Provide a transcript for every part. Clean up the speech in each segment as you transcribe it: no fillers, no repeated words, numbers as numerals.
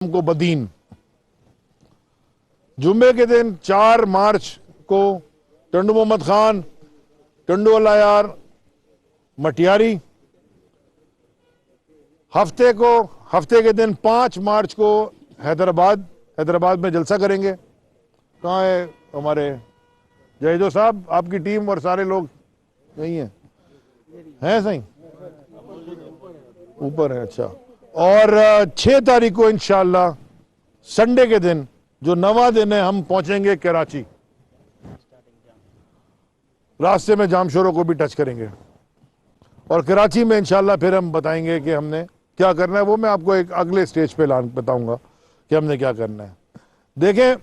को बदीन जुम्मे के दिन 4 मार्च को टंडू मोहम्मद खान, टंडू वाला यार, मटियारी। हफ्ते के दिन 5 मार्च को हैदराबाद में जलसा करेंगे। कहाँ है हमारे जहीदो साहब? आपकी टीम और सारे लोग यही हैं सही? ऊपर है। अच्छा। और 6 तारीख को इंशाअल्लाह संडे के दिन, जो 9वां दिन है, हम पहुंचेंगे कराची। रास्ते में जामशोरों को भी टच करेंगे और कराची में इंशाअल्लाह फिर हम बताएंगे कि हमने क्या करना है। वो मैं आपको एक अगले स्टेज पे बताऊंगा कि हमने क्या करना है। देखें,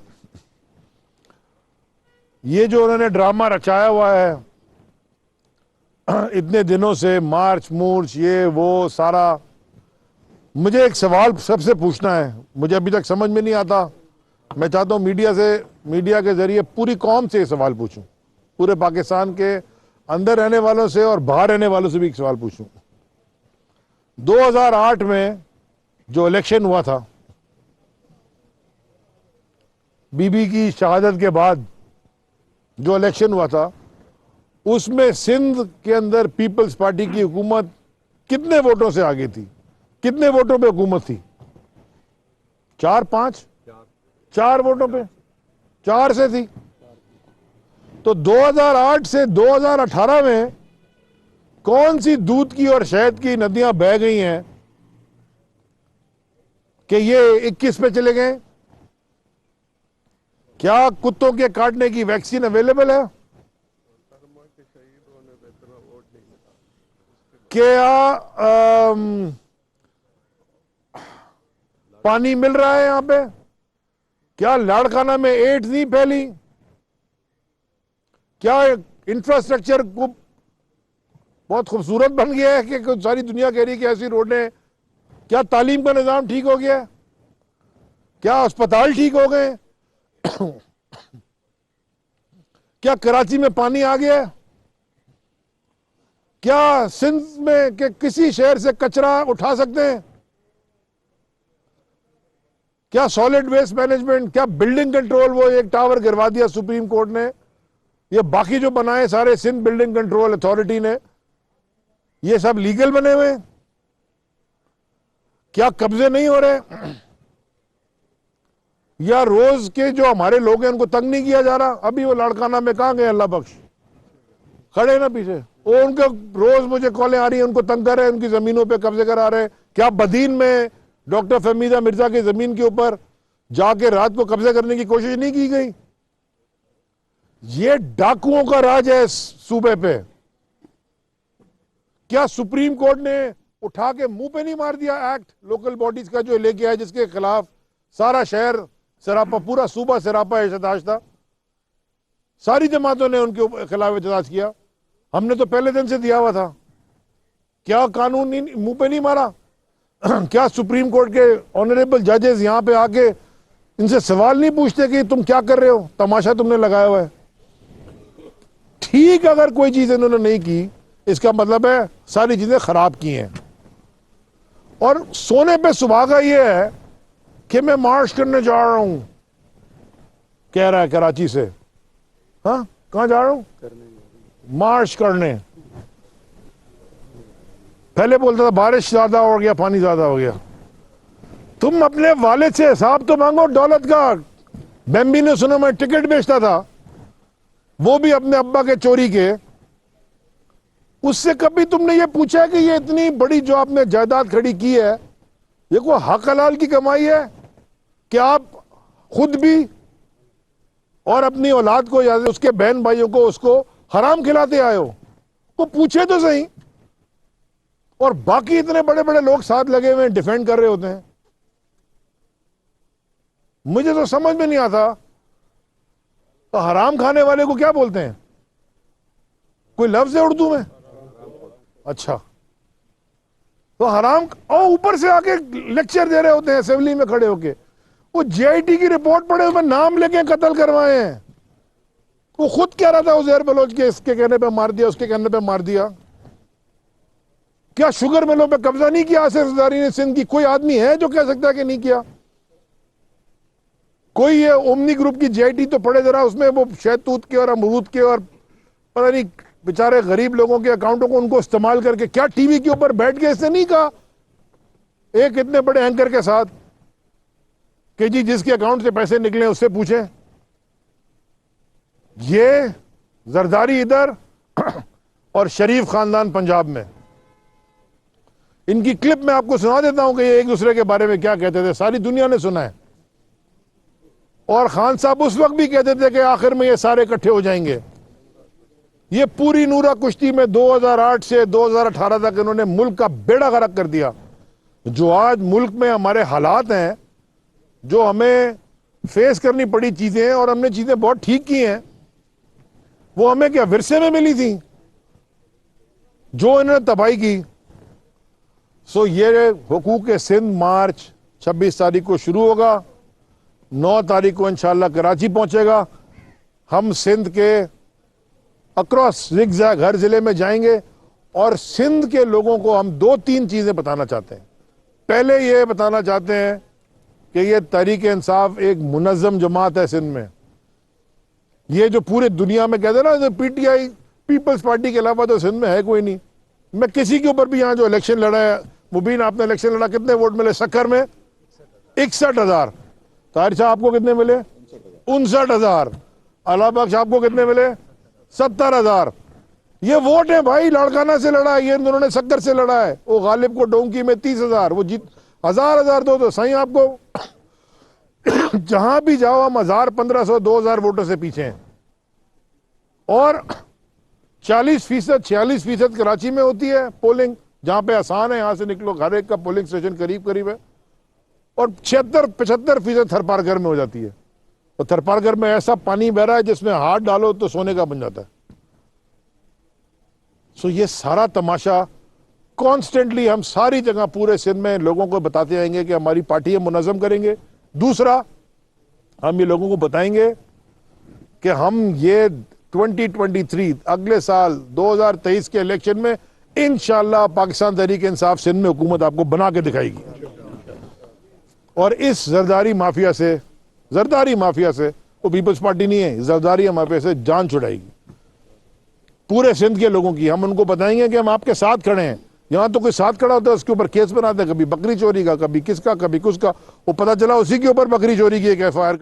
ये जो उन्होंने ड्रामा रचाया हुआ है इतने दिनों से, मार्च मूर्च ये वो सारा, मुझे एक सवाल सबसे पूछना है, मुझे अभी तक समझ में नहीं आता। मैं चाहता हूं मीडिया के जरिए पूरी कौम से ये सवाल पूछूं, पूरे पाकिस्तान के अंदर रहने वालों से और बाहर रहने वालों से भी एक सवाल पूछूं। 2008 में जो इलेक्शन हुआ था, बीबी की शहादत के बाद जो इलेक्शन हुआ था, उसमें सिंध के अंदर पीपल्स पार्टी की हुकूमत कितने वोटों से आगे थी? कितने वोटों पे हुकूमत थी? 4 वोटों पे, 4 से थी। तो 2008 से 2018 में कौन सी दूध की और शहद की नदियां बह गई हैं कि ये 21 पे चले गए? क्या कुत्तों के काटने की वैक्सीन अवेलेबल है? क्या पानी मिल रहा है यहां पे? क्या लाड़काना में एड्स नहीं फैली? क्या इंफ्रास्ट्रक्चर को बहुत खूबसूरत बन गया है कि सारी दुनिया कह रही है कि ऐसी रोडें? क्या तालीम का निजाम ठीक हो गया? क्या अस्पताल ठीक हो गए? क्या कराची में पानी आ गया? क्या सिंध में के किसी शहर से कचरा उठा सकते हैं? क्या सॉलिड वेस्ट मैनेजमेंट, क्या बिल्डिंग कंट्रोल, वो एक टावर गिरवा दिया सुप्रीम कोर्ट ने, ये बाकी जो बनाए सारे सिंध बिल्डिंग कंट्रोल अथॉरिटी ने, ये सब लीगल बने हुए? क्या कब्जे नहीं हो रहे? या रोज के जो हमारे लोग हैं उनको तंग नहीं किया जा रहा? अभी वो लाड़काना में कहां गए अल्लाह बख्श, खड़े ना पीछे, वो उनके रोज मुझे कॉलें आ रही हैं, उनको तंग कर रहे हैं, उनकी जमीनों पे कब्जे करा रहे हैं। क्या बदीन में डॉक्टर फहमीदा मिर्जा की जमीन के ऊपर जाके रात को कब्जा करने की कोशिश नहीं की गई? ये डाकुओं का राज है सूबे पे। क्या सुप्रीम कोर्ट ने उठा के मुंह पे नहीं मार दिया एक्ट लोकल बॉडीज का जो लेके आया, जिसके खिलाफ सारा शहर सरापा, पूरा सूबा सरापा एहतजाज था? सारी जमातों ने उनके खिलाफ एहतजाज किया। हमने तो पहले दिन से दिया हुआ था। क्या कानून मुंह पे नहीं मारा? क्या सुप्रीम कोर्ट के ऑनरेबल जजेस यहां पे आके इनसे सवाल नहीं पूछते कि तुम क्या कर रहे हो, तमाशा तुमने लगाया हुआ है? ठीक, अगर कोई चीज इन्होंने नहीं की, इसका मतलब है सारी चीजें खराब की हैं। और सोने पे सुहागा ये है कि मैं मार्च करने जा रहा हूं, कह रहा है कराची से। हाँ, कहां जा रहा हूं? मार्च करने। पहले बोलता था बारिश ज्यादा हो गया, पानी ज्यादा हो गया। तुम अपने वालिद से हिसाब तो मांगो डॉलर का। बेम्बी ने सुना मैं टिकट बेचता था, वो भी अपने अब्बा के चोरी के। उससे कभी तुमने ये पूछा है कि ये इतनी बड़ी जो आपने जायदाद खड़ी की है, ये कोई हक हलाल की कमाई है कि आप खुद भी और अपनी औलाद को या उसके बहन भाइयों को उसको हराम खिलाते आए हो? वो पूछे तो सही। और बाकी इतने बड़े बड़े लोग साथ लगे हुए डिफेंड कर रहे होते हैं। मुझे तो समझ में नहीं आता, तो हराम खाने वाले को क्या बोलते हैं? कोई लफ्ज है उर्दू में? अच्छा, तो हराम, और ऊपर से आके लेक्चर दे रहे होते हैं असेंबली में खड़े होके। वो जेआईटी की रिपोर्ट पढ़े, उसमें नाम लेके कत्ल करवाए हैं। वो खुद कह रहा था उज़ैर बलोच के इसके कहने पे मार दिया, उसके कहने पे मार दिया। क्या शुगर मिलों पे कब्जा नहीं किया आसिफ ज़रदारी ने सिंध की? कोई आदमी है जो कह सकता है कि नहीं किया? कोई ये ओमनी ग्रुप की जेआईटी तो पड़े जरा, उसमें वो शहतूत के और अमरूद के और पता नहीं बेचारे गरीब लोगों के अकाउंटों को उनको इस्तेमाल करके, क्या टीवी के ऊपर बैठ के इसने नहीं कहा एक इतने बड़े एंकर के साथ कि जी जिसके अकाउंट से पैसे निकले उससे पूछें। ये जरदारी इधर और शरीफ खानदान पंजाब में। इनकी क्लिप मैं आपको सुना देता हूं कि ये एक दूसरे के बारे में क्या कहते थे, सारी दुनिया ने सुना है। और खान साहब उस वक्त भी कहते थे कि आखिर में ये सारे इकट्ठे हो जाएंगे। ये पूरी नूरा कुश्ती में 2008 से 2018 तक इन्होंने मुल्क का बेड़ा गर्क कर दिया। जो आज मुल्क में हमारे हालात हैं, जो हमें फेस करनी पड़ी चीजें हैं, और हमने चीजें बहुत ठीक की हैं, वो हमें क्या विरसे में मिली थी जो इन्होंने तबाही की। सो ये हुकूक सिंध मार्च 26 तारीख को शुरू होगा, 9 तारीख को इंशाल्लाह कराची पहुंचेगा। हम सिंध के अक्रॉस जिगजैग हर जिले में जाएंगे और सिंध के लोगों को हम 2-3 चीजें बताना चाहते हैं। पहले ये बताना चाहते हैं कि ये तहरीक इंसाफ एक मुनज़्ज़म जमात है सिंध में। ये जो पूरे दुनिया में कहते हैं ना, पीटीआई पीपल्स पार्टी के अलावा तो सिंध में है कोई नहीं। मैं किसी के ऊपर भी यहाँ जो इलेक्शन लड़ा है, मुबीन आपने इलेक्शन लड़ा, कितने वोट मिले? सक्कर में 61,000। ताहिर शाह आपको कितने मिले? 59,000। अला बख्श आपको कितने मिले? 70,000। ये वोट है भाई, लाड़काना से लड़ा है, ये इन्होंने सक्कर से लड़ा है। वो गालिब को डोंकी में 30,000, वो जीत 1,000 दो तो सही आपको जहां भी जाओ हम 1,000, 1,500, 2,000 वोटों से पीछे हैं। और 40%, 46% कराची में होती है पोलिंग, जहां पे आसान है, यहां से निकलो, हर एक का पोलिंग स्टेशन करीब करीब है। और 76-75% थरपारकर में हो जाती है। और थरपारकर में ऐसा पानी बह रहा है जिसमें हाथ डालो तो सोने का बन जाता है। सो ये सारा तमाशा कॉन्स्टेंटली हम सारी जगह पूरे सिंध में लोगों को बताते आएंगे कि हमारी पार्टी है, मुनज़्ज़म करेंगे। दूसरा, हम ये लोगों को बताएंगे कि हम ये 2023 अगले साल 2023 के इलेक्शन में इंशाअल्लाह पाकिस्तान तहरीक इंसाफ सिंध में हुकूमत आपको बना के दिखाएगी। और इस जरदारी माफिया से, वो पीपल्स पार्टी नहीं है, जरदारी माफिया से जान छुड़ाएगी पूरे सिंध के लोगों की। हम उनको बताएंगे कि हम आपके साथ खड़े हैं। यहां तो कोई साथ खड़ा होता है उसके ऊपर केस बनाते हैं, कभी बकरी चोरी का, कभी किसका, कभी कुसका। वो पता चला उसी के ऊपर बकरी चोरी की एक FIR